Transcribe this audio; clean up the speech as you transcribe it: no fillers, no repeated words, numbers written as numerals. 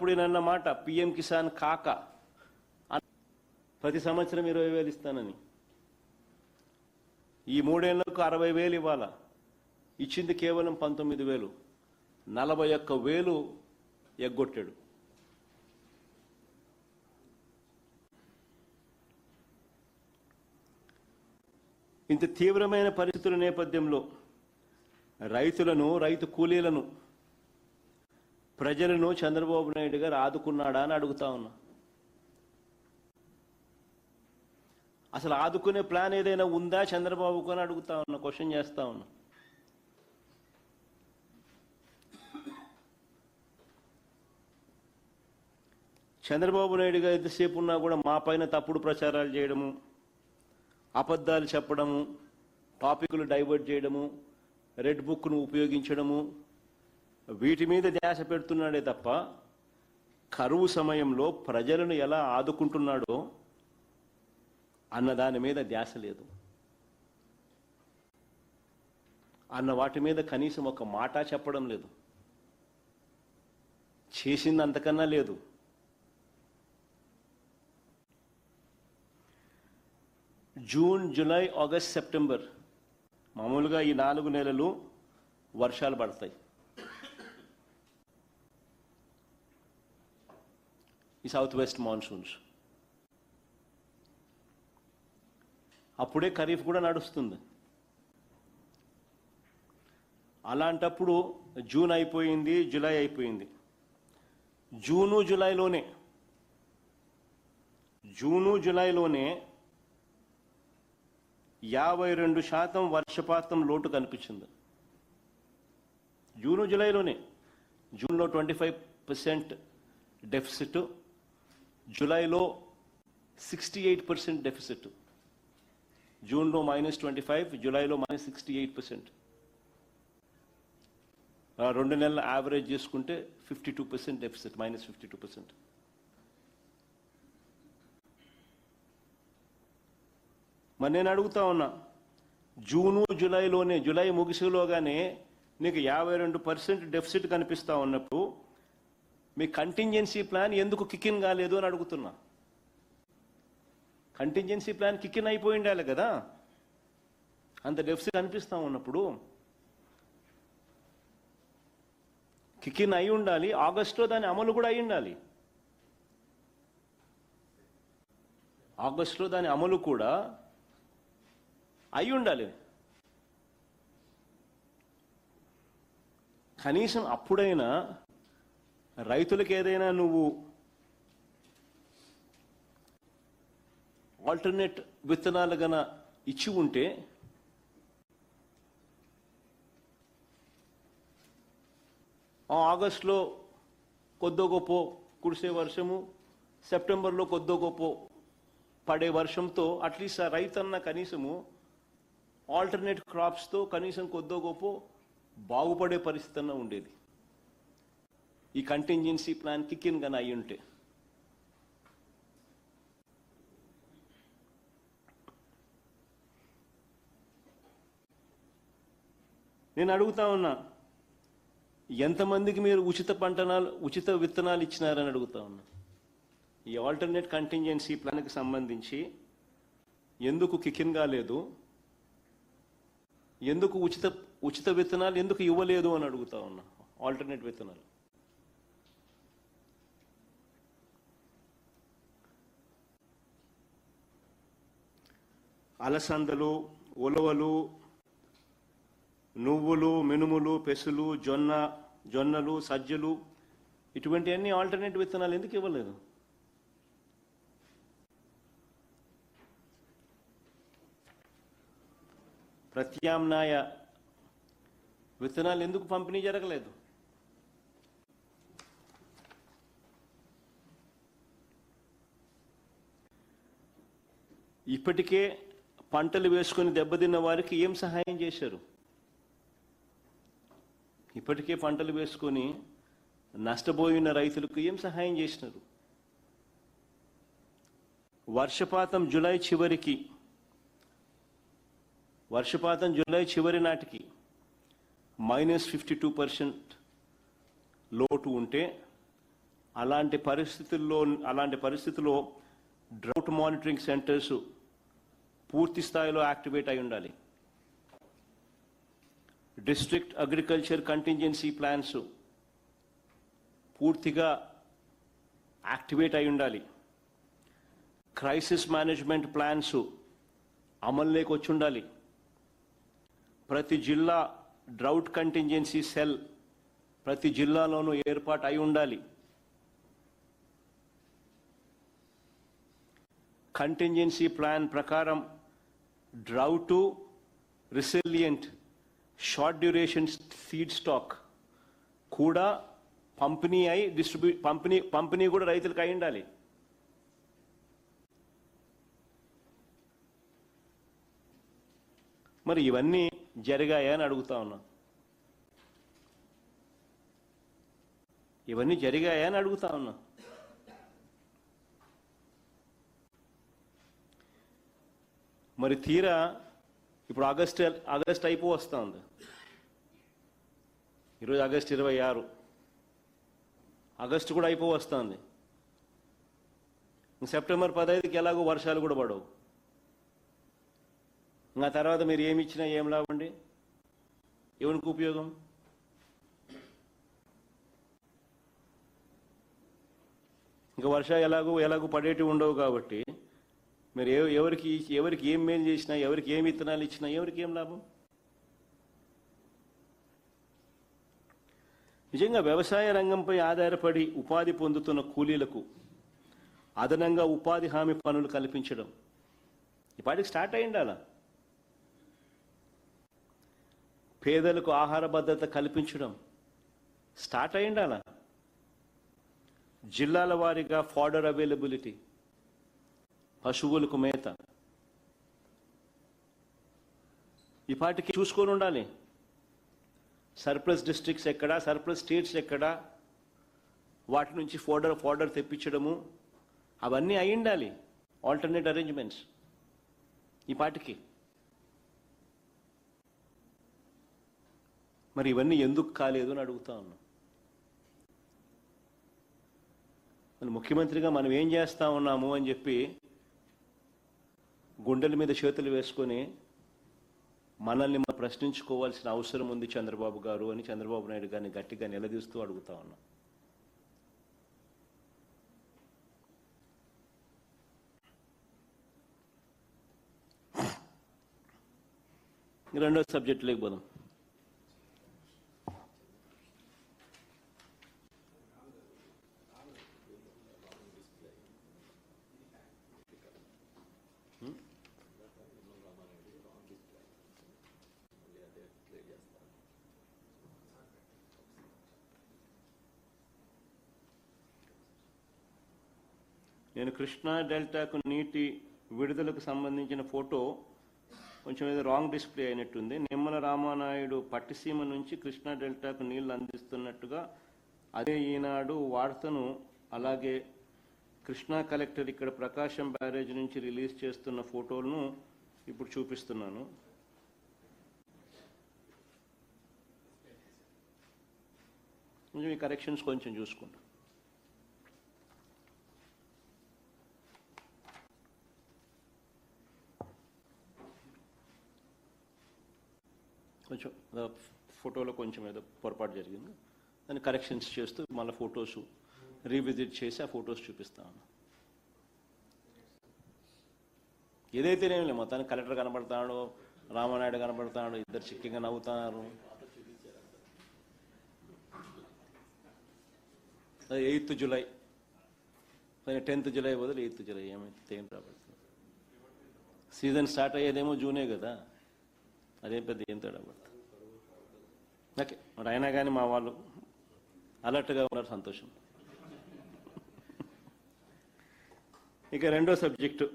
ఇచ్చినప్పుడు ఈయన మాట పిఎం కిసాన్ కాక ప్రతి సంవత్సరం 20,000 ఇస్తానని. ఈ 3 ఏళ్లకు 60,000 ఇవ్వాలా, ఇచ్చింది కేవలం 19,000. 41,000 ఎగ్గొట్టాడు. ఇంత తీవ్రమైన పరిస్థితుల నేపథ్యంలో రైతులను, రైతు కూలీలను, ప్రజలను చంద్రబాబు నాయుడు గారు ఆదుకున్నాడా అని అడుగుతా ఉన్నా. అసలు ఆదుకునే ప్లాన్ ఏదైనా ఉందా చంద్రబాబుకు అని అడుగుతా ఉన్నా, క్వశ్చన్ చేస్తా ఉన్నా. చంద్రబాబు నాయుడు గారు ఎంతసేపు ఉన్నా కూడా మా పైన తప్పుడు ప్రచారాలు చేయడము, అబద్ధాలు చెప్పడము, టాపిక్లు డైవర్ట్ చేయడము, రెడ్ బుక్ను ఉపయోగించడము, వీటి మీద ధ్యాస పెడుతున్నాడే తప్ప కరువు సమయంలో ప్రజలను ఎలా ఆదుకుంటున్నాడో అన్న దాని మీద ధ్యాస లేదు. అన్న వాటి మీద కనీసం ఒక మాట చెప్పడం లేదు. చేసింది అంతకన్నా లేదు. జూన్, జూలై, ఆగస్ట్, సెప్టెంబర్ మామూలుగా ఈ 4 నెలలు వర్షాలు పడతాయి. ఈ సౌత్ వెస్ట్ మాన్సూన్స్ అప్పుడే ఖరీఫ్ కూడా నడుస్తుంది. అలాంటప్పుడు జూన్ అయిపోయింది, జూలై అయిపోయింది. జూను జూలైలోనే 52% వర్షపాతం లోటు కనిపించింది. జూను జూలైలోనే. జూన్లో 25% డెఫిసిట్, జూలైలో 68% డెఫిసిట్. జూన్లో -25, జూలైలో -68%. 2 నెలల యావరేజ్ చేసుకుంటే 52% డెఫిసిట్, -52%. మరి నేను అడుగుతా ఉన్నా, జూను జూలైలోనే, జూలై ముగిసేలోగానే నీకు 52% డెఫిసిట్ కనిపిస్తా ఉన్నప్పుడు మీ కంటింజెన్సీ ప్లాన్ ఎందుకు కిక్ ఇన్ కాలేదు అని అడుగుతున్నా. కంటింజెన్సీ ప్లాన్ కిక్ ఇన్ అయిపోయి ఉండాలి కదా, అంత డెఫిసిట్ కనిపిస్తా ఉన్నప్పుడు. కిక్ ఇన్ అయి ఉండాలి, ఆగస్టులో దాని అమలు కూడా అయి ఉండాలి. ఆగస్టులో దాని అమలు కూడా అయి ఉండాలి. కనీసం అప్పుడైనా రైతులకు ఏదైనా నువ్వు ఆల్టర్నేట్ విత్తనాలు గన ఇచ్చి ఉంటే ఆగస్టులో కొద్దో గొప్ప కురిసే వర్షము, సెప్టెంబర్లో కొద్దో గొప్ప పడే వర్షంతో అట్లీస్ట్ ఆ రైతన్న కనీసము ఆల్టర్నేట్ క్రాప్స్తో కనీసం కొద్దో గొప్ప బాగుపడే పరిస్థితి అన్న ఉండేది. ఈ కంటింజెన్సీ ప్లాన్ కిక్ ఇన్ గన అయి ఉంటే. నేను అడుగుతా ఉన్నా, ఎంతమందికి మీరు ఉచిత విత్తనాలు ఇచ్చినారని అడుగుతా ఉన్నా. ఈ ఆల్టర్నేట్ కంటింజెన్సీ ప్లాన్కి సంబంధించి ఎందుకు కిక్ ఇన్ కాలేదు, ఎందుకు ఉచిత విత్తనాలు ఎందుకు ఇవ్వలేదు అని అడుగుతా ఉన్నా. ఆల్టర్నేట్ విత్తనాలు అలసందలు, ఉలవలు, నువ్వులు, మినుములు, పెసులు, జొన్నలు, సజ్జలు, ఇటువంటి అన్ని ఆల్టర్నేట్ విత్తనాలు ఎందుకు ఇవ్వలేదు? ప్రత్యామ్నాయ విత్తనాలు ఎందుకు పంపిణీ జరగలేదు? ఇప్పటికే పంటలు వేసుకొని దెబ్బతిన్న వారికి ఏం సహాయం చేశారు? ఇప్పటికే పంటలు వేసుకొని నష్టపోయిన రైతులకు ఏం సహాయం చేసినారు? వర్షపాతం జూలై చివరి నాటికి -52% లోటు ఉంటే అలాంటి పరిస్థితుల్లో డ్రౌట్ మానిటరింగ్ సెంటర్స్ పూర్తి స్థాయిలో యాక్టివేట్ అయి ఉండాలి. డిస్ట్రిక్ట్ అగ్రికల్చర్ కంటింజెన్సీ ప్లాన్స్ పూర్తిగా యాక్టివేట్ అయి ఉండాలి. క్రైసిస్ మేనేజ్మెంట్ ప్లాన్స్ అమల్లోకి వచ్చి ఉండాలి. ప్రతి జిల్లా డ్రౌట్ కంటింజెన్సీ సెల్ ప్రతి జిల్లాలోనూ ఏర్పాటు అయి ఉండాలి. కంటింజెన్సీ ప్లాన్ ప్రకారం drought resilient short duration seed stock కూడా పంపిణీ కూడా రైతులకు అయి ఉండాలి. మరి ఇవన్నీ జరిగాయా అని అడుగుతా ఉన్నా. ఇవన్నీ జరిగాయా అని అడుగుతా ఉన్నా. మరి తీరా ఇప్పుడు ఆగస్ట్ వస్తూ ఉంది. ఈరోజు ఆగస్టు 26, ఆగస్టు కూడా వస్తుంది. సెప్టెంబర్ 15కి ఎలాగో వర్షాలు కూడా పడవు. ఇంకా తర్వాత మీరు ఏమి ఇచ్చినా ఏం లాభండి? ఎవరికి ఉపయోగం? ఇంకా వర్షాలు ఎలాగూ పడేటివి ఉండవు కాబట్టి మీరు ఎవరికి ఏం మేలు చేసినా, ఎవరికి ఏం విత్తనాలు ఇచ్చినా ఎవరికి ఏం లాభం? నిజంగా వ్యవసాయ రంగంపై ఆధారపడి ఉపాధి పొందుతున్న కూలీలకు అదనంగా ఉపాధి హామీ పనులు కల్పించడం ఇప్పటికి స్టార్ట్ అయ్యిండాలా. పేదలకు ఆహార భద్రత కల్పించడం స్టార్ట్ అయ్యిండాలా. జిల్లాల వారీగా ఫాడర్ అవైలబిలిటీ, పశువులకు మేత ఇపాటికి చూసుకొని ఉండాలి. సర్ప్లస్ డిస్ట్రిక్ట్స్ ఎక్కడా, సర్ప్లస్ స్టేట్స్ ఎక్కడా, వాటి నుంచి ఫోడర్ తెప్పించడము అవన్నీ అయి ఉండాలి. ఆల్టర్నేట్ అరేంజ్మెంట్స్ ఇపాటికి. మరి ఇవన్నీ ఎందుకు కాలేదు అని అడుగుతా ఉన్నాం. మన ముఖ్యమంత్రిగా మనం ఏం చేస్తా ఉన్నాము అని చెప్పి గుండెల మీద చేతులు వేసుకొని మనల్ని మనం ప్రశ్నించుకోవాల్సిన అవసరం ఉంది చంద్రబాబు గారు అని చంద్రబాబు నాయుడు గారిని గట్టిగా నిలదీస్తూ అడుగుతా ఉన్నాం. రెండో సబ్జెక్టులోకి పోదాం. నేను కృష్ణా డెల్టాకు నీటి విడుదలకు సంబంధించిన ఫోటో కొంచెం ఏదో రాంగ్ డిస్ప్లే అయినట్టుంది. నిమ్మల రామానాయుడు పట్టిసీమ నుంచి కృష్ణా డెల్టాకు నీళ్లు అందిస్తున్నట్టుగా అదే ఈనాడు వార్తను, అలాగే కృష్ణా కలెక్టర్ ఇక్కడ ప్రకాశం బ్యారేజ్ నుంచి రిలీజ్ చేస్తున్న ఫోటోలను ఇప్పుడు చూపిస్తున్నాను. కొంచెం ఈ కరెక్షన్స్ కొంచెం చూసుకుంటాం. కొంచెం ఫోటోలో కొంచెం ఏదో పొరపాటు జరిగింది, దాన్ని కరెక్షన్స్ చేస్తూ మళ్ళీ ఫొటోస్ రీవిజిట్ చేసి ఆ ఫొటోస్ చూపిస్తాను. ఏదైతేనేమి లేదు, మొత్తానికి కలెక్టర్ కనబడతాడు, రామానాయుడు కనబడతాడు, ఇద్దరు చిక్కింగా నవ్వుతున్నారు. 8th జూలై, 10th జూలై బదులు 8th జూలై ఏమైతే ఏం రాబడుతుంది. సీజన్ స్టార్ట్ అయ్యేదేమో జూనే కదా, అదేం పెద్ద ఏం తేడా పడుతుంది. ఓకే, మరి అయినా కానీ మా వాళ్ళు అలర్ట్గా ఉన్నారు, సంతోషం. ఇక రెండో సబ్జెక్టు